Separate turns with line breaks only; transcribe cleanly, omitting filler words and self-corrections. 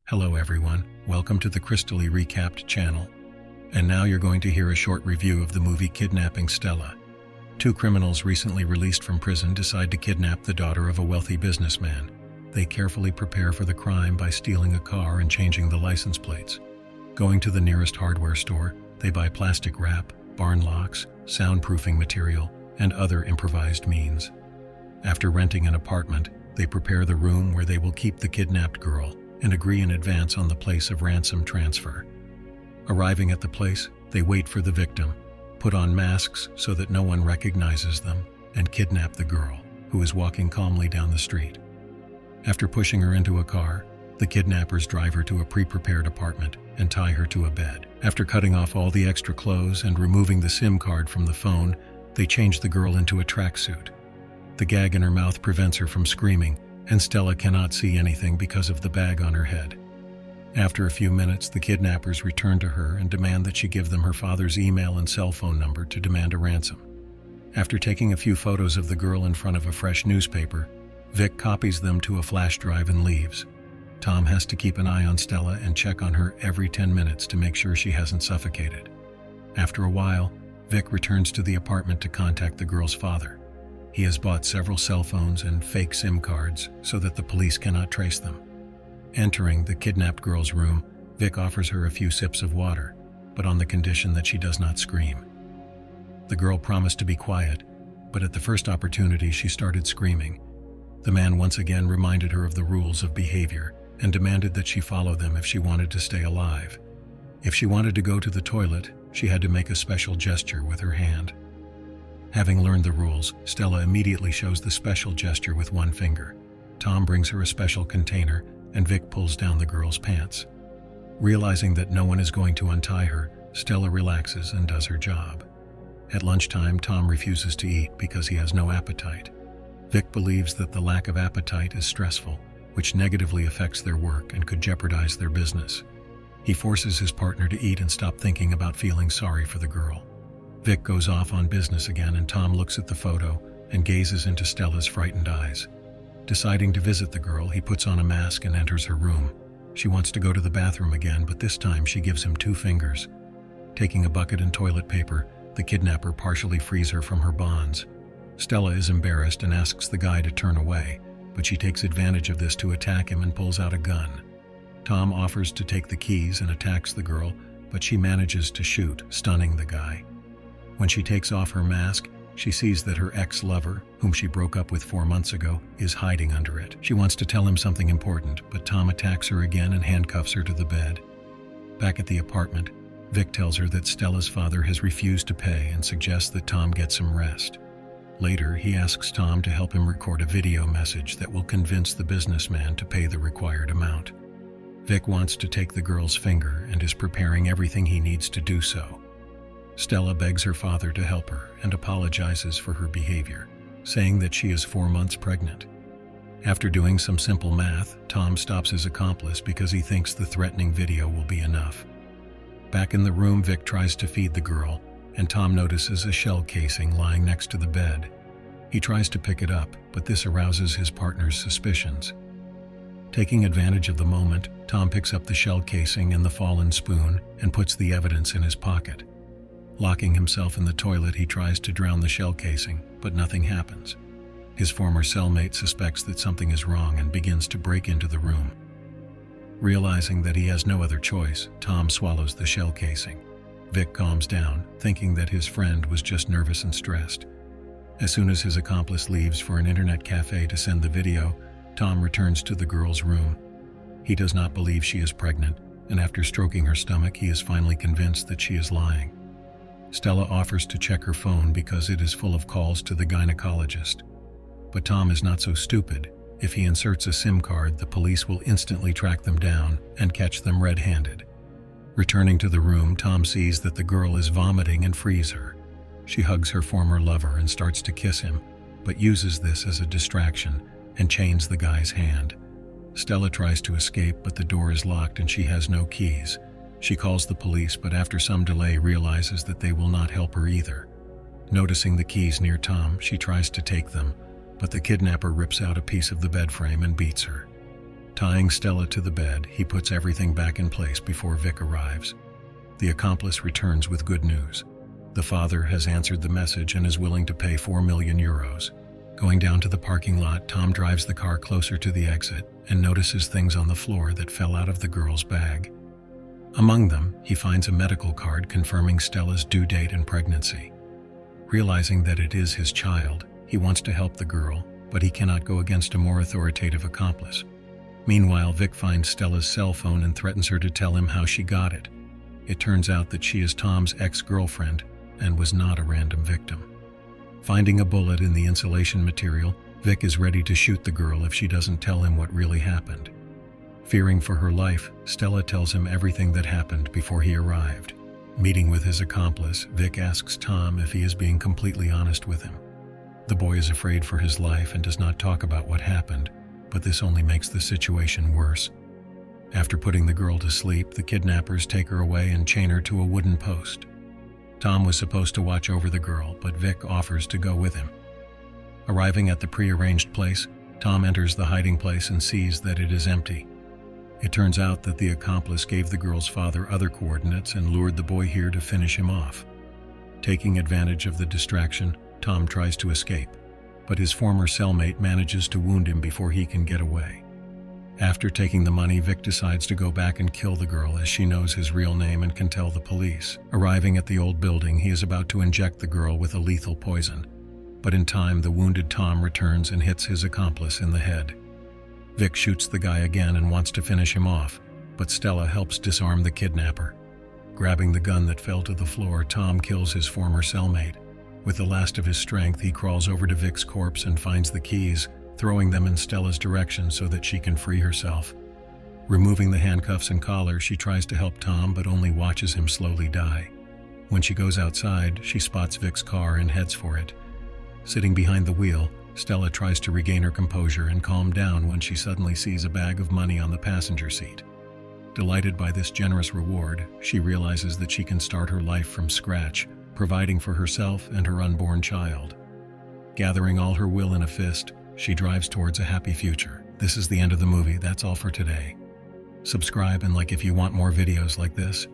Hello everyone, welcome to the Crystaly Recapped channel. And now you're going to hear a short review of the movie Kidnapping Stella. Two criminals recently released from prison decide to kidnap the daughter of a wealthy businessman. They carefully prepare for the crime by stealing a car and changing the license plates. Going to the nearest hardware store, they buy plastic wrap, barn locks, soundproofing material, and other improvised means. After renting an apartment, they prepare the room where they will keep the kidnapped girl and agree in advance on the place of ransom transfer. Arriving at the place, they wait for the victim, put on masks so that no one recognizes them, and kidnap the girl, who is walking calmly down the street. After pushing her into a car, the kidnappers drive her to a pre-prepared apartment and tie her to a bed. After cutting off all the extra clothes and removing the SIM card from the phone, they change the girl into a tracksuit. The gag in her mouth prevents her from screaming, and Stella cannot see anything because of the bag on her head. After a few minutes, the kidnappers return to her and demand that she give them her father's email and cell phone number to demand a ransom. After taking a few photos of the girl in front of a fresh newspaper, Vic copies them to a flash drive and leaves. Tom has to keep an eye on Stella and check on her every 10 minutes to make sure she hasn't suffocated. After a while, Vic returns to the apartment to contact the girl's father. He has bought several cell phones and fake SIM cards so that the police cannot trace them. Entering the kidnapped girl's room, Vic offers her a few sips of water, but on the condition that she does not scream. The girl promised to be quiet, but at the first opportunity she started screaming. The man once again reminded her of the rules of behavior and demanded that she follow them if she wanted to stay alive. If she wanted to go to the toilet, she had to make a special gesture with her hand. Having learned the rules, Stella immediately shows the special gesture with one finger. Tom brings her a special container, and Vic pulls down the girl's pants. Realizing that no one is going to untie her, Stella relaxes and does her job. At lunchtime, Tom refuses to eat because he has no appetite. Vic believes that the lack of appetite is stressful, which negatively affects their work and could jeopardize their business. He forces his partner to eat and stop thinking about feeling sorry for the girl. Vic goes off on business again, and Tom looks at the photo and gazes into Stella's frightened eyes. Deciding to visit the girl, he puts on a mask and enters her room. She wants to go to the bathroom again, but this time she gives him 2 fingers. Taking a bucket and toilet paper, the kidnapper partially frees her from her bonds. Stella is embarrassed and asks the guy to turn away, but she takes advantage of this to attack him and pulls out a gun. Tom offers to take the keys and attacks the girl, but she manages to shoot, stunning the guy. When she takes off her mask, she sees that her ex-lover, whom she broke up with 4 months ago, is hiding under it. She wants to tell him something important, but Tom attacks her again and handcuffs her to the bed. Back at the apartment, Vic tells her that Stella's father has refused to pay and suggests that Tom get some rest. Later, he asks Tom to help him record a video message that will convince the businessman to pay the required amount. Vic wants to take the girl's finger and is preparing everything he needs to do so. Stella begs her father to help her and apologizes for her behavior, saying that she is 4 months pregnant. After doing some simple math, Tom stops his accomplice because he thinks the threatening video will be enough. Back in the room, Vic tries to feed the girl, and Tom notices a shell casing lying next to the bed. He tries to pick it up, but this arouses his partner's suspicions. Taking advantage of the moment, Tom picks up the shell casing and the fallen spoon and puts the evidence in his pocket. Locking himself in the toilet, he tries to drown the shell casing, but nothing happens. His former cellmate suspects that something is wrong and begins to break into the room. Realizing that he has no other choice, Tom swallows the shell casing. Vic calms down, thinking that his friend was just nervous and stressed. As soon as his accomplice leaves for an internet cafe to send the video, Tom returns to the girl's room. He does not believe she is pregnant, and after stroking her stomach, he is finally convinced that she is lying. Stella offers to check her phone because it is full of calls to the gynecologist. But Tom is not so stupid. If he inserts a SIM card, the police will instantly track them down and catch them red-handed. Returning to the room, Tom sees that the girl is vomiting and frees her. She hugs her former lover and starts to kiss him, but uses this as a distraction and chains the guy's hand. Stella tries to escape, but the door is locked and she has no keys. She calls the police, but after some delay realizes that they will not help her either. Noticing the keys near Tom, she tries to take them, but the kidnapper rips out a piece of the bed frame and beats her. Tying Stella to the bed, he puts everything back in place before Vic arrives. The accomplice returns with good news. The father has answered the message and is willing to pay 4 million euros. Going down to the parking lot, Tom drives the car closer to the exit and notices things on the floor that fell out of the girl's bag. Among them, he finds a medical card confirming Stella's due date and pregnancy. Realizing that it is his child, he wants to help the girl, but he cannot go against a more authoritative accomplice. Meanwhile, Vic finds Stella's cell phone and threatens her to tell him how she got it. It turns out that she is Tom's ex-girlfriend and was not a random victim. Finding a bullet in the insulation material, Vic is ready to shoot the girl if she doesn't tell him what really happened. Fearing for her life, Stella tells him everything that happened before he arrived. Meeting with his accomplice, Vic asks Tom if he is being completely honest with him. The boy is afraid for his life and does not talk about what happened, but this only makes the situation worse. After putting the girl to sleep, the kidnappers take her away and chain her to a wooden post. Tom was supposed to watch over the girl, but Vic offers to go with him. Arriving at the prearranged place, Tom enters the hiding place and sees that it is empty. It turns out that the accomplice gave the girl's father other coordinates and lured the boy here to finish him off. Taking advantage of the distraction, Tom tries to escape, but his former cellmate manages to wound him before he can get away. After taking the money, Vic decides to go back and kill the girl as she knows his real name and can tell the police. Arriving at the old building, he is about to inject the girl with a lethal poison, but in time the wounded Tom returns and hits his accomplice in the head. Vic shoots the guy again and wants to finish him off, but Stella helps disarm the kidnapper. Grabbing the gun that fell to the floor, Tom kills his former cellmate. With the last of his strength, he crawls over to Vic's corpse and finds the keys, throwing them in Stella's direction so that she can free herself. Removing the handcuffs and collar, she tries to help Tom but only watches him slowly die. When she goes outside, she spots Vic's car and heads for it. Sitting behind the wheel, Stella tries to regain her composure and calm down when she suddenly sees a bag of money on the passenger seat. Delighted by this generous reward, she realizes that she can start her life from scratch, providing for herself and her unborn child. Gathering all her will in a fist, she drives towards a happy future. This is the end of the movie. That's all for today. Subscribe and like if you want more videos like this.